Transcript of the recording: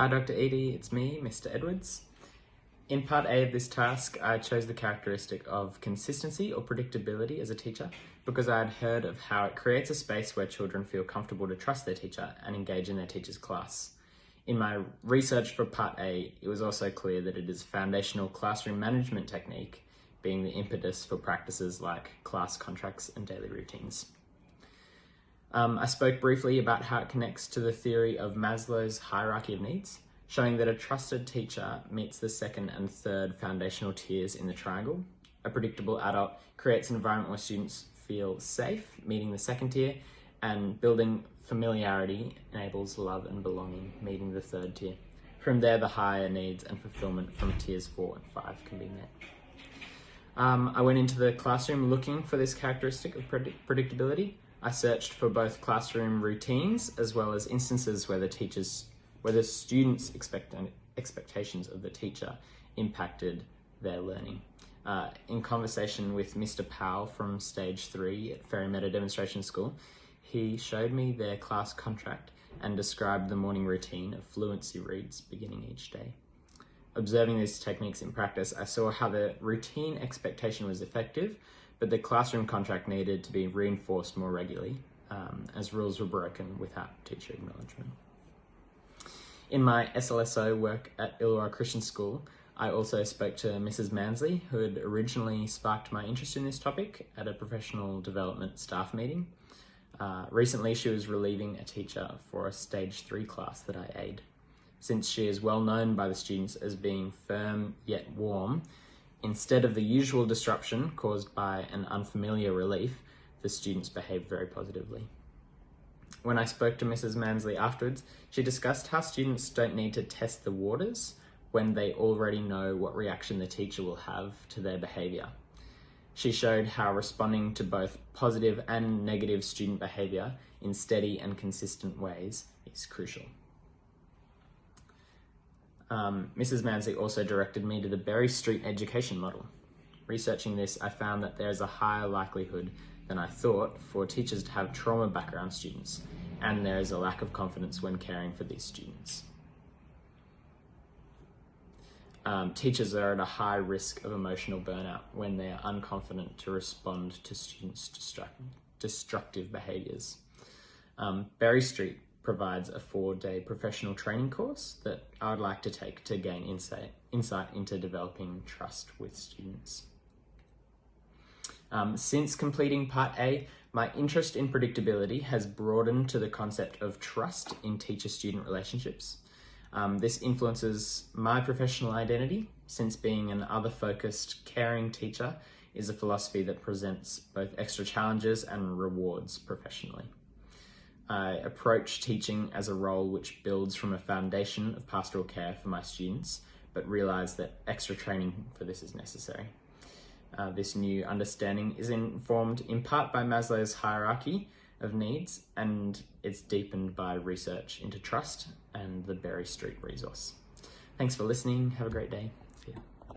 Hi Dr. Edie, it's me, Mr. Edwards. In part A of this task, I chose the characteristic of consistency or predictability as a teacher because I had heard of how it creates a space where children feel comfortable to trust their teacher and engage in their teacher's class. In my research for part A, it was also clear that it is a foundational classroom management technique, being the impetus for practices like class contracts and daily routines. I spoke briefly about how it connects to the theory of Maslow's hierarchy of needs, showing that a trusted teacher meets the second and third foundational tiers in the triangle. A predictable adult creates an environment where students feel safe, meeting the second tier, and building familiarity enables love and belonging, meeting the third tier. From there, the higher needs and fulfillment from tiers 4 and 5 can be met. I went into the classroom looking for this characteristic of predictability. I searched for both classroom routines as well as instances where the students' expectations of the teacher impacted their learning. In conversation with Mr. Powell from Stage 3 at Ferry Meadow Demonstration School, he showed me their class contract and described the morning routine of fluency reads beginning each day. Observing these techniques in practice, I saw how the routine expectation was effective, but the classroom contract needed to be reinforced more regularly as rules were broken without teacher acknowledgement. In my SLSO work at Illawarra Christian School, I also spoke to Mrs. Mansley, who had originally sparked my interest in this topic at a professional development staff meeting. Recently, she was relieving a teacher for a Stage 3 class that I aid. Since she is well known by the students as being firm yet warm, instead of the usual disruption caused by an unfamiliar relief, the students behaved very positively. When I spoke to Mrs. Mansley afterwards, she discussed how students don't need to test the waters when they already know what reaction the teacher will have to their behaviour. She showed how responding to both positive and negative student behaviour in steady and consistent ways is crucial. Mrs. Mansley also directed me to the Berry Street education model. Researching this, I found that there is a higher likelihood than I thought for teachers to have trauma background students, and there is a lack of confidence when caring for these students. Teachers are at a high risk of emotional burnout when they are unconfident to respond to students' destructive behaviours. Berry Street provides a 4-day professional training course that I would like to take to gain insight into developing trust with students. Since completing Part A, my interest in predictability has broadened to the concept of trust in teacher-student relationships. This influences my professional identity, since being an other-focused, caring teacher is a philosophy that presents both extra challenges and rewards professionally. I approach teaching as a role which builds from a foundation of pastoral care for my students, but realise that extra training for this is necessary. This new understanding is informed in part by Maslow's hierarchy of needs, and it's deepened by research into trust and the Berry Street resource. Thanks for listening. Have a great day.